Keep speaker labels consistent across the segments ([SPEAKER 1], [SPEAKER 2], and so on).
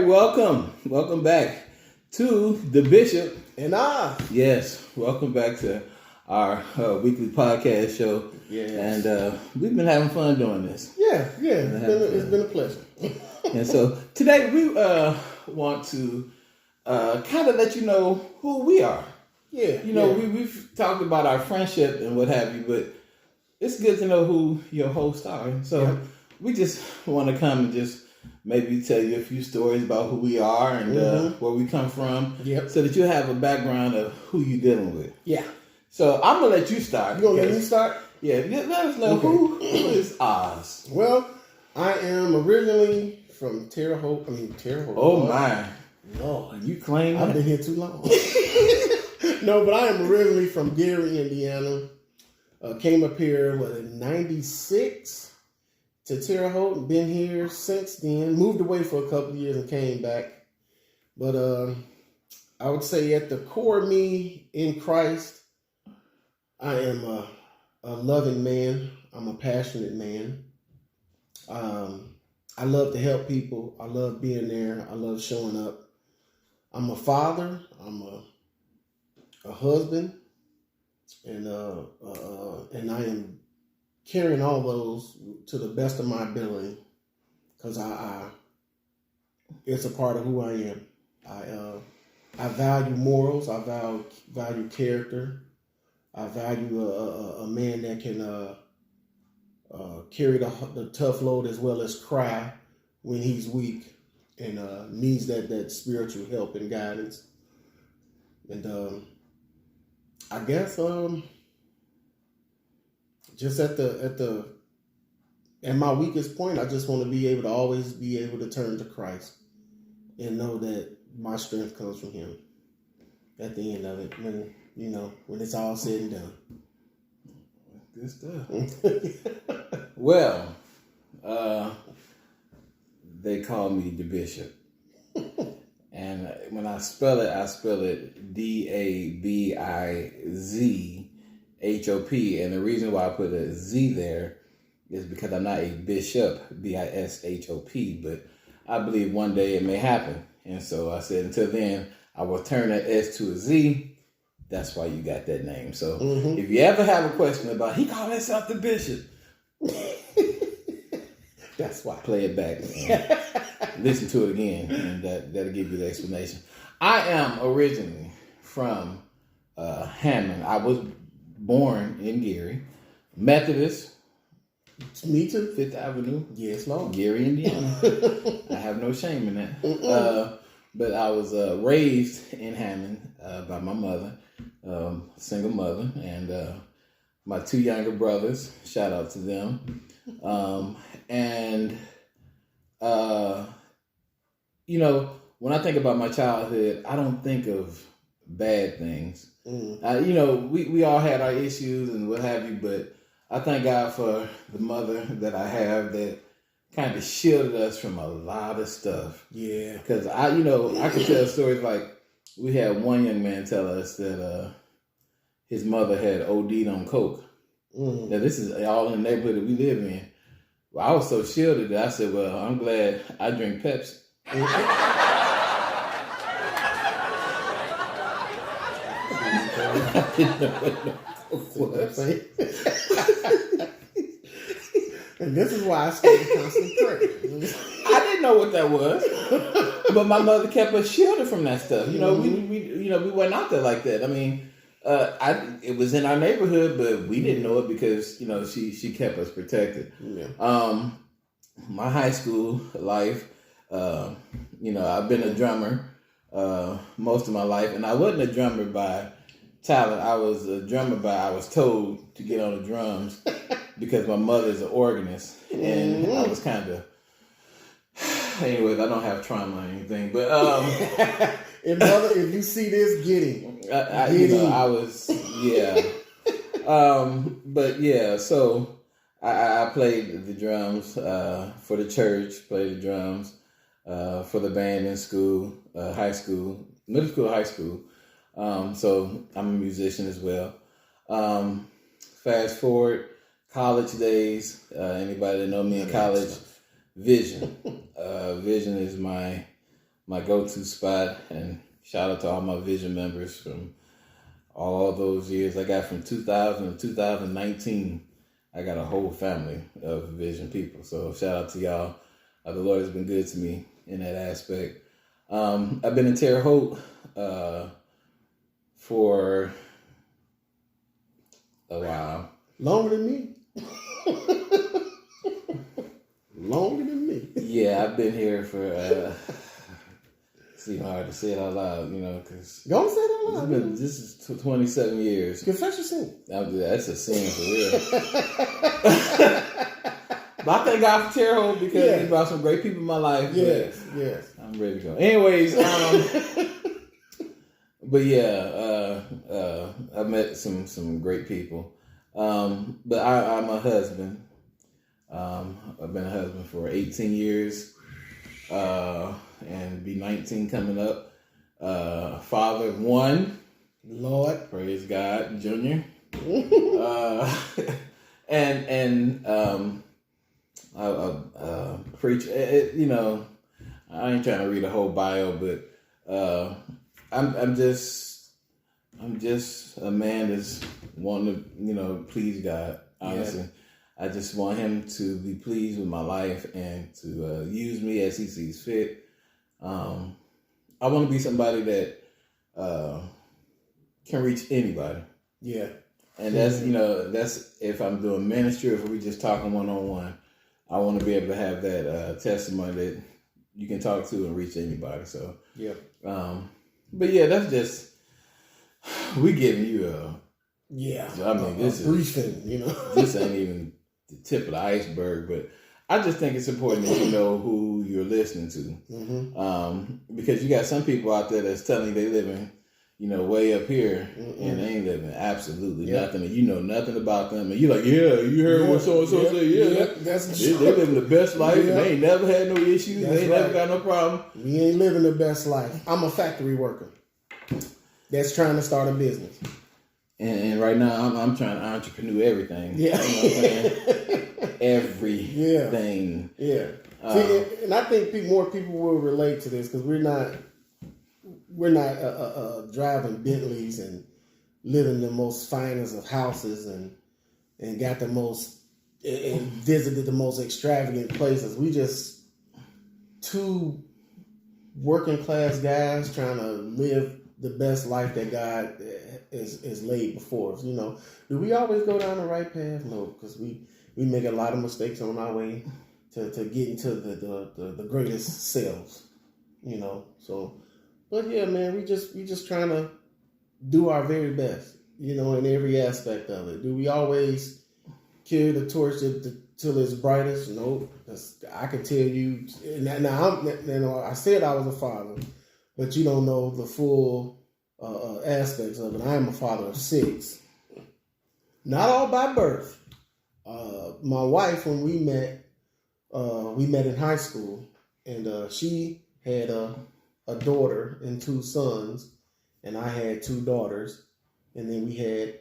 [SPEAKER 1] Welcome back to DaBizhop
[SPEAKER 2] and Oz.
[SPEAKER 1] Yes, welcome back to our weekly podcast show.
[SPEAKER 2] Yes.
[SPEAKER 1] And we've been having fun doing this.
[SPEAKER 2] Yeah, it's been a pleasure.
[SPEAKER 1] And so today we want to kind of let you know who we are.
[SPEAKER 2] Yeah.
[SPEAKER 1] We've talked about our friendship and what have you, but it's good to know who your hosts are. So we just want to come and just maybe tell you a few stories about who we are and where we come from, so that you have a background of who you're dealing with.
[SPEAKER 2] Yeah.
[SPEAKER 1] So I'm gonna let you start.
[SPEAKER 2] You gonna let me start?
[SPEAKER 1] Yeah. Let us know who is Oz.
[SPEAKER 2] Well, I am originally from Terre Haute.
[SPEAKER 1] Oh my
[SPEAKER 2] Lord,
[SPEAKER 1] you claim that?
[SPEAKER 2] I've been here too long. No, but I am originally from Gary, Indiana. Came up here in '96. To Terre Haute, and been here since then. Moved away for a couple of years and came back. But I would say at the core of me in Christ, I am a loving man. I'm a passionate man. I love to help people. I love being there. I love showing up. I'm a father. I'm a husband. And I am carrying all those to the best of my ability, because I it's a part of who I am. I value morals. I value character. I value a man that can carry the tough load as well as cry when he's weak and needs that spiritual help and guidance. And I guess just at my weakest point, I just want to be able to always be able to turn to Christ and know that my strength comes from Him at the end of it, when it's all said and done.
[SPEAKER 1] Good stuff. Well, they call me DaBizhop. And when I spell it DaBizhop. And the reason why I put a Z there is because I'm not a bishop, Bishop, but I believe one day it may happen. And so I said, until then, I will turn that S to a Z. That's why you got that name. So if you ever have a question about, he called himself the bishop,
[SPEAKER 2] that's why.
[SPEAKER 1] Play it back. Listen to it again, and that'll give you the explanation. I am originally from Hammond. I was born in Gary, Methodist.
[SPEAKER 2] Me too.
[SPEAKER 1] 5th Avenue.
[SPEAKER 2] Yes, Lord.
[SPEAKER 1] Gary, Indiana. I have no shame in that. But I was raised in Hammond by my mother, single mother, and my 2 younger brothers. Shout out to them. When I think about my childhood, I don't think of bad things. We all had our issues and what have you, but I thank God for the mother that I have that kind of shielded us from a lot of stuff. Yeah. Because I could tell stories like we had one young man tell us that his mother had OD'd on coke. Now this is all in the neighborhood that we live in. Well, I was so shielded that I said, well, I'm glad I drink Pepsi. I didn't know what was.
[SPEAKER 2] And this is why I stay in constant prayer.
[SPEAKER 1] I didn't know what that was, but my mother kept us shielded from that stuff. We weren't out there like that. I mean, it was in our neighborhood, but we didn't know it because she kept us protected. Yeah. My high school life, I've been a drummer most of my life, and I wasn't a drummer by talent. I was a drummer I was told to get on the drums because my mother's an organist, and I was kind of. Anyways, I don't have trauma or anything, but
[SPEAKER 2] if you see this, get him.
[SPEAKER 1] I was but yeah. So I played the drums for the church. Played the drums for the band in school, high school, middle school, high school. So I'm a musician as well. Fast forward, college days. Anybody that know me in college, Vision. Vision is my my go-to spot. And shout out to all my Vision members from all those years. I got from 2000 to 2019. I got a whole family of Vision people. So shout out to y'all. The Lord has been good to me in that aspect. I've been in Terre Haute for a while.
[SPEAKER 2] Longer than me. Longer than me.
[SPEAKER 1] Yeah, I've been here for, it's even hard to say it out loud, because...
[SPEAKER 2] Don't say it out loud.
[SPEAKER 1] This is 27 years.
[SPEAKER 2] Confess your sin.
[SPEAKER 1] That's a sin for real. But I thank God for Terre Haute because He brought some great people in my life.
[SPEAKER 2] Yes.
[SPEAKER 1] I'm ready to go. Anyways, but yeah, I met some great people. But I'm a husband. I've been a husband for 18 years, and be 19 coming up. Father of one.
[SPEAKER 2] Lord,
[SPEAKER 1] praise God, Junior. I preach. I ain't trying to read a whole bio, but I'm just a man that's wanting to please God. Honestly, I just want Him to be pleased with my life and to use me as He sees fit. I want to be somebody that can reach anybody. Yeah. And that's if I'm doing ministry, or if we just talking one-on-one, I want to be able to have that testimony that you can talk to and reach anybody. So, but yeah, that's just, we giving you this
[SPEAKER 2] briefing,
[SPEAKER 1] this ain't even the tip of the iceberg, but I just think it's important that you know who you're listening to. Because you got some people out there that's telling you they living, way up here, and they ain't living absolutely nothing, and you know nothing about them, and you're like, you heard what so and so say, they living the best life, and they ain't never had no issues, they ain't never got no problem.
[SPEAKER 2] We ain't living the best life. I'm a factory worker that's trying to start a business,
[SPEAKER 1] and right now I'm trying to entrepreneur everything. Everything.
[SPEAKER 2] See, and I think more people will relate to this because we're not driving Bentleys and living the most finest of houses and got the most and visited the most extravagant places. We just two working class guys trying to live the best life that God is laid before us. Do we always go down the right path? No, because we make a lot of mistakes on our way to getting to the greatest selves. So. But yeah, man, we just trying to do our very best, in every aspect of it. Do we always carry the torch till it's brightest? No, I can tell you. Now, I said I was a father, but you don't know the full aspects of it. I am a father of 6, not all by birth. My wife, when we met in high school, and she had a daughter and 2 sons, and I had 2 daughters, and then we had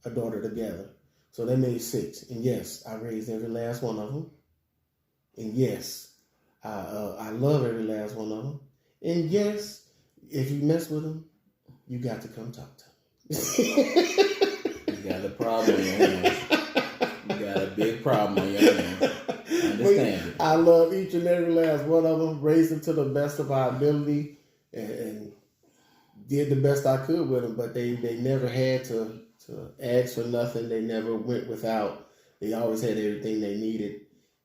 [SPEAKER 2] a daughter together. So that made 6. And yes, I raised every last one of them. And yes, I love every last one of them. And yes, if you mess with them, you got to come talk to them.
[SPEAKER 1] You got a problem on your hands. You got a big problem on your hands. Understand it.
[SPEAKER 2] I love each and every last one of them, raised them to the best of our ability, and did the best I could with them. But they never had to ask for nothing. They never went without. They always had everything they needed.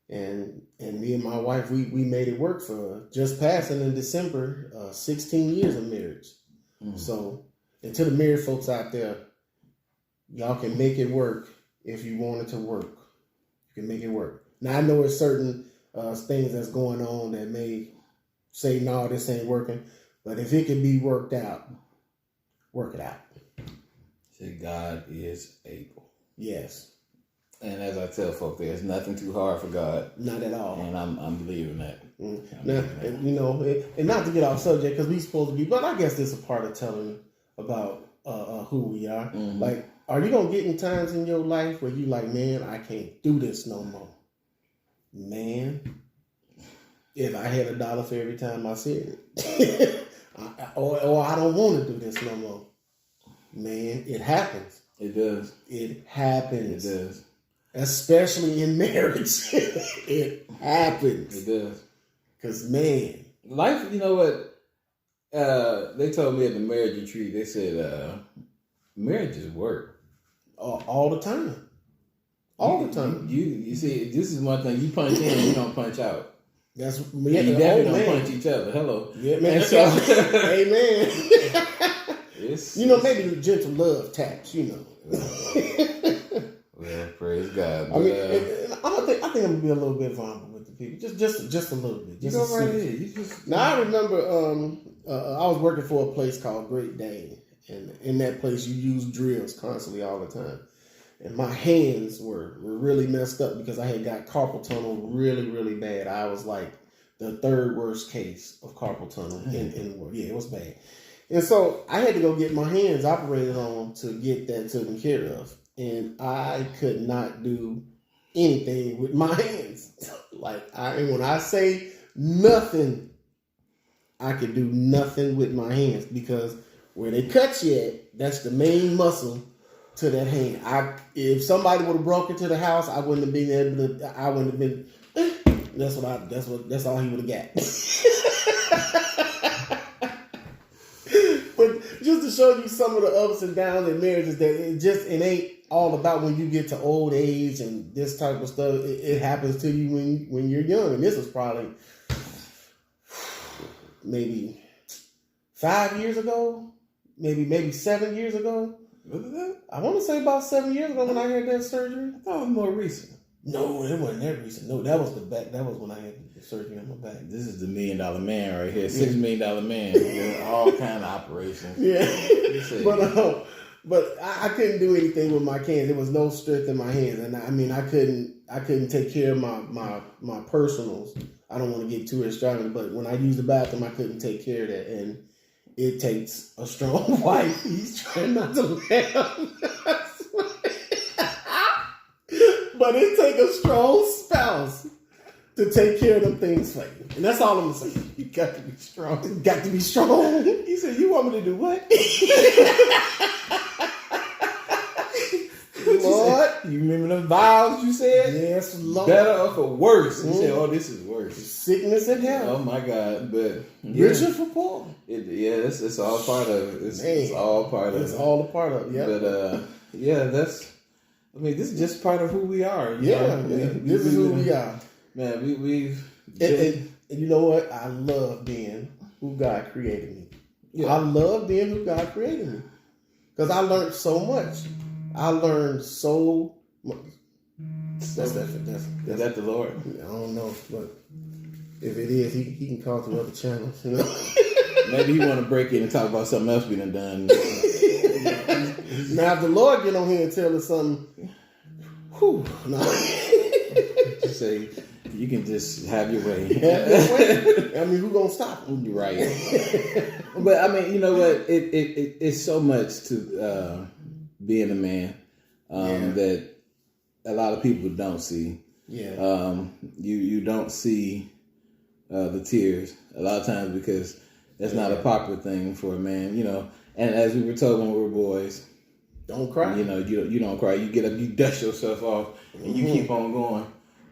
[SPEAKER 2] And me and my wife, we made it work for just passing in December, 16 years of marriage. So, and to the married folks out there, y'all can make it work if you want it to work. You can make it work. Now, I know it's certain things that's going on that may say, no, this ain't working. But if it can be worked out, work it out.
[SPEAKER 1] Say God is able.
[SPEAKER 2] Yes.
[SPEAKER 1] And as I tell folk, there's nothing too hard for God.
[SPEAKER 2] Not at all.
[SPEAKER 1] And I'm believing that.
[SPEAKER 2] Now, and not to get off subject, because we supposed to be, but I guess this is a part of telling about who we are. Like, are you going to get in times in your life where you like, man, I can't do this no more? Man, if I had $1 for every time I said it, or I don't want to do this no more. Man, it happens.
[SPEAKER 1] It does.
[SPEAKER 2] It happens.
[SPEAKER 1] It does.
[SPEAKER 2] Especially in marriage. It happens.
[SPEAKER 1] It does.
[SPEAKER 2] Because, man.
[SPEAKER 1] Life, you know what? They told me at the marriage retreat, they said, marriage is work.
[SPEAKER 2] All the time. All the time.
[SPEAKER 1] You see, this is one thing. You punch in, you don't punch out.
[SPEAKER 2] That's
[SPEAKER 1] you definitely don't punch each other. Hello.
[SPEAKER 2] Yeah, man. So, amen. Maybe the gentle love taps,
[SPEAKER 1] Well, praise God.
[SPEAKER 2] But, I think I'm gonna be a little bit vulnerable with the people, just a little bit. Just
[SPEAKER 1] go right ahead.
[SPEAKER 2] Now I remember, I was working for a place called Great Dane, and in that place you use drills constantly all the time, and my hands were really messed up because I had got carpal tunnel really, really bad. I was like the third worst case of carpal tunnel in the world. Yeah, it was bad. And so I had to go get my hands operated on to get that taken care of. And I could not do anything with my hands. When I say nothing, I could do nothing with my hands because where they cut you at, that's the main muscle to that hand. If somebody would have broke into the house, I wouldn't have been able to. I wouldn't have been. That's all he would have got. But just to show you some of the ups and downs in marriages, that it ain't all about when you get to old age and this type of stuff. It happens to you when you're young, and this was probably maybe 5 years ago, maybe 7 years ago.
[SPEAKER 1] Was it that?
[SPEAKER 2] I want to say about 7 years ago when I had that surgery.
[SPEAKER 1] I thought it was more recent.
[SPEAKER 2] No, it wasn't that recent. No, that was the back. That was when I had the surgery on my back.
[SPEAKER 1] This is the $1 Million Man right here. $6 million man. Doing all kind of operations.
[SPEAKER 2] Yeah. But I couldn't do anything with my hands. There was no strength in my hands, and I couldn't take care of my personals. I don't want to get too extravagant, but when I used the bathroom, I couldn't take care of that, and it takes a strong wife. He's trying not to laugh. But it takes a strong spouse to take care of them things for you. And that's all I'm going to say.
[SPEAKER 1] You got to be strong.
[SPEAKER 2] You got to be strong.
[SPEAKER 1] He said, you want me to do what?
[SPEAKER 2] Lord.
[SPEAKER 1] You remember the vows you said?
[SPEAKER 2] Yes, Lord.
[SPEAKER 1] Better or for worse. He said, oh, this is worse.
[SPEAKER 2] Sickness and health.
[SPEAKER 1] Oh, my God. But yeah.
[SPEAKER 2] Richer for poor.
[SPEAKER 1] It's all part of it. It's all part of it.
[SPEAKER 2] It's all a part of it, yeah.
[SPEAKER 1] But, this is just part of who we are.
[SPEAKER 2] This is who we are.
[SPEAKER 1] Man, we've...
[SPEAKER 2] And you know what? I love being who God created me. Yeah. I love being who God created me. Because I learned so much. I learned so much. Is
[SPEAKER 1] that the Lord?
[SPEAKER 2] I don't know, but if it is, he can call through other channels.
[SPEAKER 1] Maybe he want to break in and talk about something else we done.
[SPEAKER 2] Now, if the Lord get on here and tell us something,
[SPEAKER 1] just say, you can just have your way.
[SPEAKER 2] I mean, who gonna stop him?
[SPEAKER 1] You're right. But you know what? It's so much to being a man that a lot of people don't see. Yeah. You don't see the tears a lot of times because that's not a popular thing for a man. And as we were told when we were boys,
[SPEAKER 2] don't cry.
[SPEAKER 1] You don't cry. You get up, you dust yourself off, and you keep on going.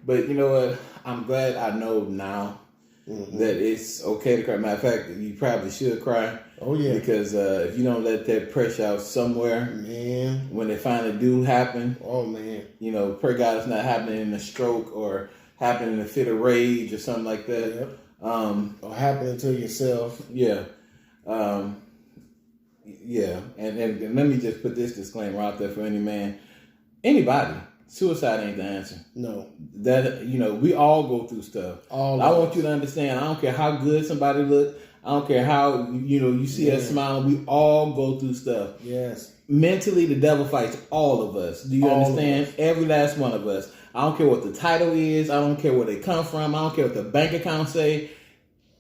[SPEAKER 1] But you know what? I'm glad I know now that it's okay to cry. Matter of fact, you probably should cry.
[SPEAKER 2] Oh yeah.
[SPEAKER 1] Because if you don't let that pressure out somewhere, man, when it finally do happen,
[SPEAKER 2] oh man,
[SPEAKER 1] pray God it's not happening in a stroke or happening in a fit of rage or something like that.
[SPEAKER 2] Yep. Or happening to yourself.
[SPEAKER 1] Yeah. Yeah. And let me just put this disclaimer out there for anybody. Suicide ain't the answer.
[SPEAKER 2] No.
[SPEAKER 1] That we all go through stuff. I want you to understand, I don't care how good somebody look, I don't care how you see us smiling, we all go through stuff.
[SPEAKER 2] Yes.
[SPEAKER 1] Mentally the devil fights all of us. Do you understand? Every last one of us. I don't care what the title is, I don't care where they come from, I don't care what the bank account say.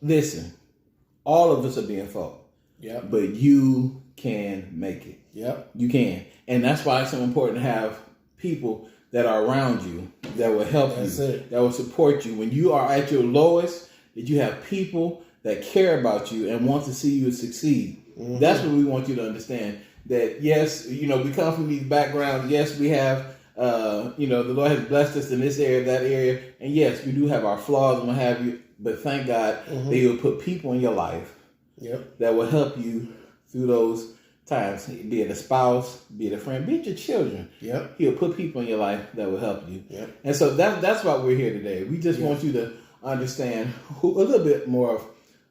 [SPEAKER 1] Listen, all of us are being fought.
[SPEAKER 2] Yeah.
[SPEAKER 1] But you can make it.
[SPEAKER 2] Yep.
[SPEAKER 1] You can. And that's why it's so important to have people that are around you that will help you, that will support you. When you are at your lowest, that you have people that care about you and want to see you succeed. That's what we want you to understand. That yes, we come from these backgrounds. Yes, we have, the Lord has blessed us in this area, that area, and yes, we do have our flaws and what have you. But thank God that He'll put people in your life that will help you through those times. Be it a spouse, be it a friend, be it your children. He'll put people in your life that will help you. And so that's why we're here today. We just want you to understand a little bit more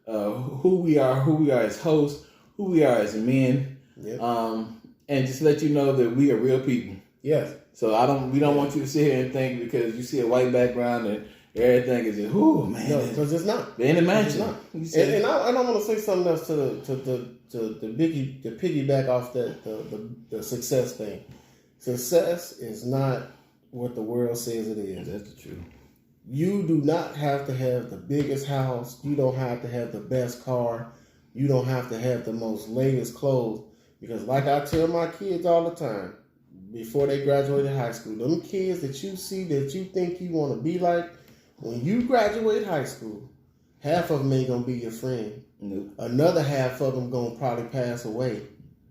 [SPEAKER 1] of who we are as hosts, who we are as men, and just let you know that we are real people.
[SPEAKER 2] Yes.
[SPEAKER 1] So we don't want you to sit here and think because you see a white background and everything is just, oh man.
[SPEAKER 2] No, because it's not.
[SPEAKER 1] They're in the mansion.
[SPEAKER 2] And I want to say something else to piggyback off the success thing. Success is not what the world says it is.
[SPEAKER 1] That's the truth.
[SPEAKER 2] You do not have to have the biggest house. You don't have to have the best car. You don't have to have the most latest clothes. Because like I tell my kids all the time, before they graduated high school, them kids that you see that you think you want to be like, when you graduate high school, half of them ain't going to be your friend.
[SPEAKER 1] Nope.
[SPEAKER 2] Another half of them going to probably pass away.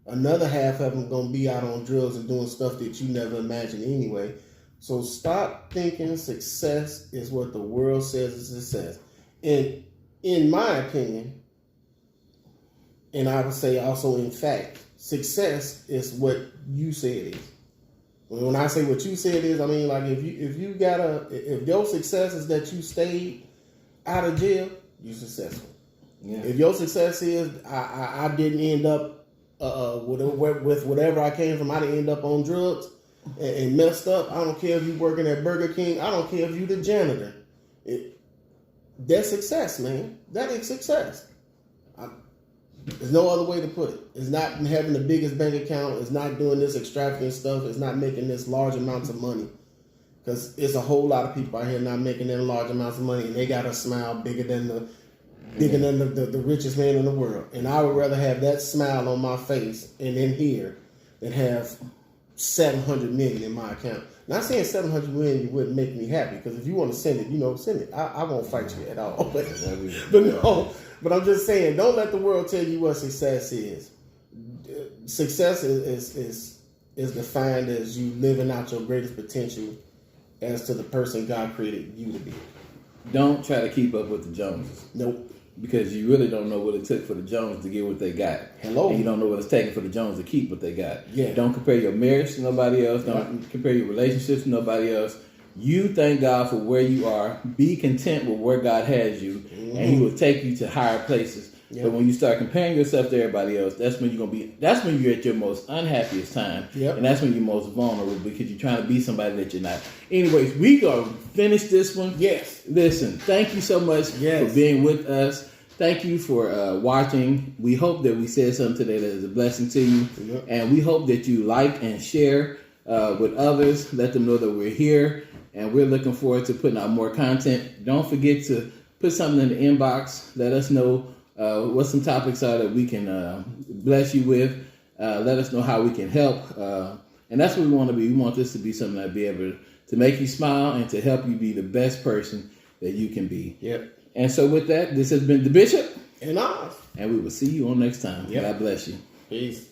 [SPEAKER 2] Another half of them going to be out on drugs and doing stuff that you never imagined anyway. So stop thinking success is what the world says is success. And in my opinion, and I would say also in fact, success is what you say it is. When I say what you say it is, I mean like if your success is that you stayed out of jail, you're successful. Yeah. If your success is I didn't end up with whatever I came from, I didn't end up on drugs and messed up. I don't care if you working at Burger King. I don't care if you the janitor. That's success, man. That is success. There's no other way to put it. It's not having the biggest bank account. It's not doing this extravagant stuff. It's not making this large amounts of money. Because it's a whole lot of people out here not making them large amounts of money, and they got a smile bigger than the richest man in the world. And I would rather have that smile on my face and in here than have 700 million in my account. Not saying 700 million wouldn't make me happy, because if you want to send it, send it. I won't fight you at all. But I'm just saying, don't let the world tell you what success is. Success is defined as you living out your greatest potential as to the person God created you to be.
[SPEAKER 1] Don't try to keep up with the Joneses.
[SPEAKER 2] Nope.
[SPEAKER 1] Because you really don't know what it took for the Jones to get what they got.
[SPEAKER 2] Hello.
[SPEAKER 1] And you don't know what it's taking for the Jones to keep what they got.
[SPEAKER 2] Yeah.
[SPEAKER 1] Don't compare your marriage to nobody else. Don't compare your relationships to nobody else. You thank God for where you are. Be content with where God has you, and He will take you to higher places. Yep. But when you start comparing yourself to everybody else, that's when you're at your most unhappiest time.
[SPEAKER 2] Yep. And
[SPEAKER 1] that's when you're most vulnerable, because you're trying to be somebody that you're not. Anyways, we gonna finish this one.
[SPEAKER 2] Yes.
[SPEAKER 1] Listen, thank you so much for being with us. Thank you for watching. We hope that we said something today that is a blessing to you.
[SPEAKER 2] Yep.
[SPEAKER 1] And we hope that you like and share with others. Let them know that we're here. And we're looking forward to putting out more content. Don't forget to put something in the inbox. Let us know what some topics are that we can bless you with. Let us know how we can help. And that's what we want to be. We want this to be something that be able to make you smile and to help you be the best person that you can be.
[SPEAKER 2] Yep.
[SPEAKER 1] And so with that, this has been DaBizhop
[SPEAKER 2] and Oz.
[SPEAKER 1] And we will see you on next time.
[SPEAKER 2] Yep.
[SPEAKER 1] God bless you.
[SPEAKER 2] Peace.